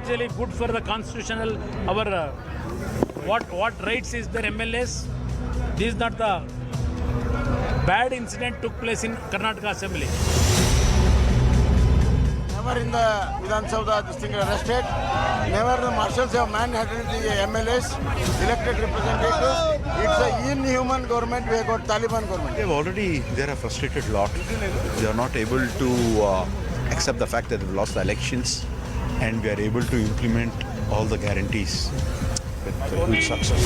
actually good for the constitutional, our what rights is their MLAs. This is not the bad incident took place in Karnataka Assembly. Never in the Vidhan Sabha this thing arrested. Never the marshals have manhandled the MLAs, elected representatives. It's an inhuman government. We have got Taliban government. They're a frustrated lot. They are not able to accept the fact that they've lost the elections, and we are able to implement all the guarantees with huge success.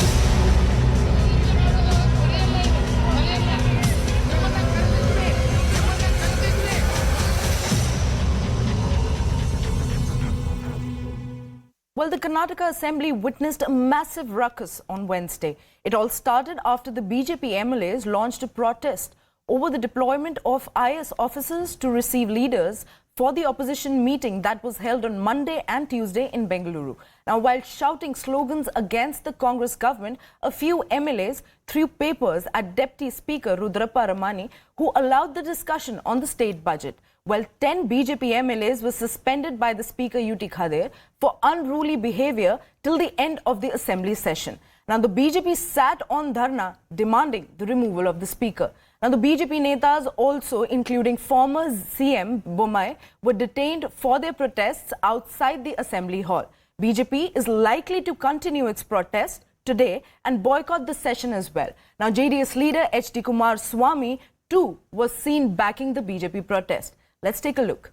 Well, the Karnataka Assembly witnessed a massive ruckus on Wednesday. It all started after the BJP MLAs launched a protest over the deployment of IS officers to receive leaders for the opposition meeting that was held on Monday and Tuesday in Bengaluru. Now, while shouting slogans against the Congress government, a few MLAs threw papers at Deputy Speaker Rudrappa Ramani, who allowed the discussion on the state budget. Well, 10 BJP MLAs were suspended by the Speaker UT Khader for unruly behavior till the end of the Assembly session. Now, the BJP sat on dharna demanding the removal of the Speaker. Now, the BJP netas also, including former CM Bommai, were detained for their protests outside the Assembly hall. BJP is likely to continue its protest today and boycott the session as well. Now, JDS leader H.D. Kumar Swamy too was seen backing the BJP protest. Let's take a look.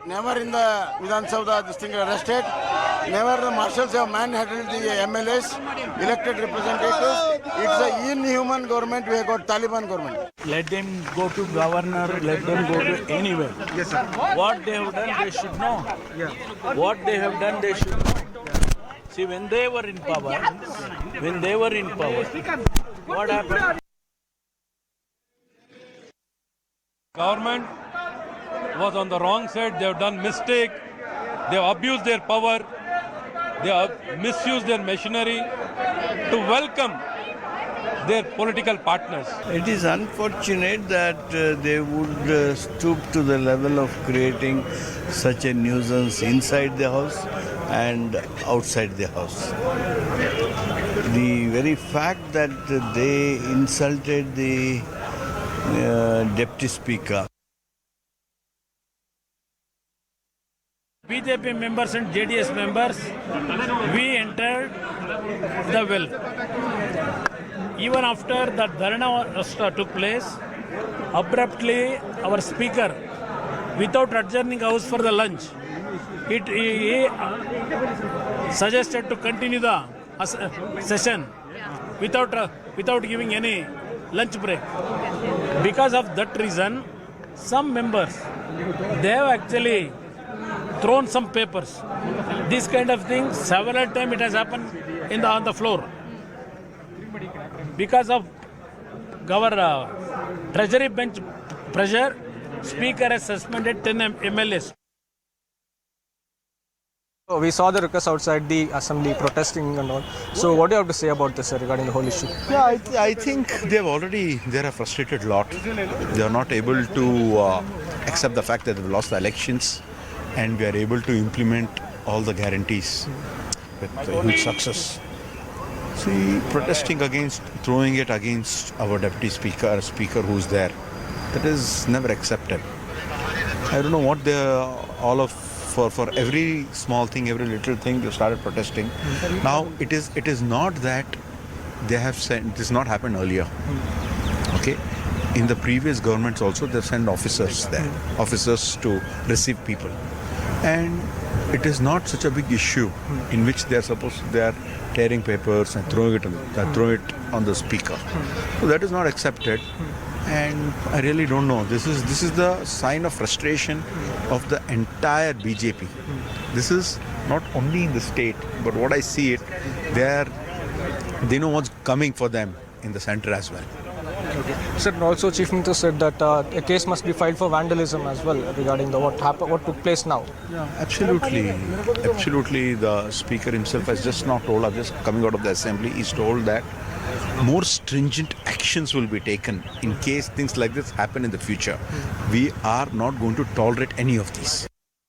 Never in the Vidhan Sabha this thing arrested. Never the marshals have manhandled the MLAs, elected representatives. It's an inhuman government. We have got Taliban government. Let them go to governor, let them go to anywhere. Yes, sir. What they have done, they should know. Yeah. What they have done, they should know. See, when they were in power, what happened? Government was on the wrong side. They have done mistake. They have abused their power. They have misused their machinery to welcome their political partners. It is unfortunate that they would stoop to the level of creating such a nuisance inside the house and outside the house. The very fact that they insulted the Deputy Speaker. BJP members and JDS members, we entered the well. Even after that dharna took place, abruptly our speaker, without adjourning house for the lunch, he suggested to continue the session without giving any lunch break. Because of that reason, some members, they have actually thrown some papers. This kind of thing, several times it has happened on the floor. Because of our treasury bench pressure, Speaker has suspended 10 MLAs. We saw the ruckus outside the assembly protesting and all. So what do you have to say about this regarding the whole issue? Yeah, I think they're a frustrated lot. They are not able to accept the fact that they've lost the elections, and we are able to implement all the guarantees with huge success. See, protesting against, throwing it against our Deputy Speaker, who's there, that is never accepted. I don't know what for every small thing, every little thing, they started protesting. Now, it is not that they have sent, it has not happened earlier. Okay? In the previous governments also, they've sent officers there, officers to receive people. And it is not such a big issue in which they are tearing papers and throwing it on the speaker. So that is not accepted. And I really don't know. This is the sign of frustration of the entire BJP. This is not only in the state, but what I see they know what's coming for them in the center as well. Sir, also Chief Minister said that a case must be filed for vandalism as well regarding what took place now. Yeah, absolutely. The Speaker himself has just not told us, just coming out of the Assembly, he's told that more stringent actions will be taken in case things like this happen in the future. We are not going to tolerate any of these.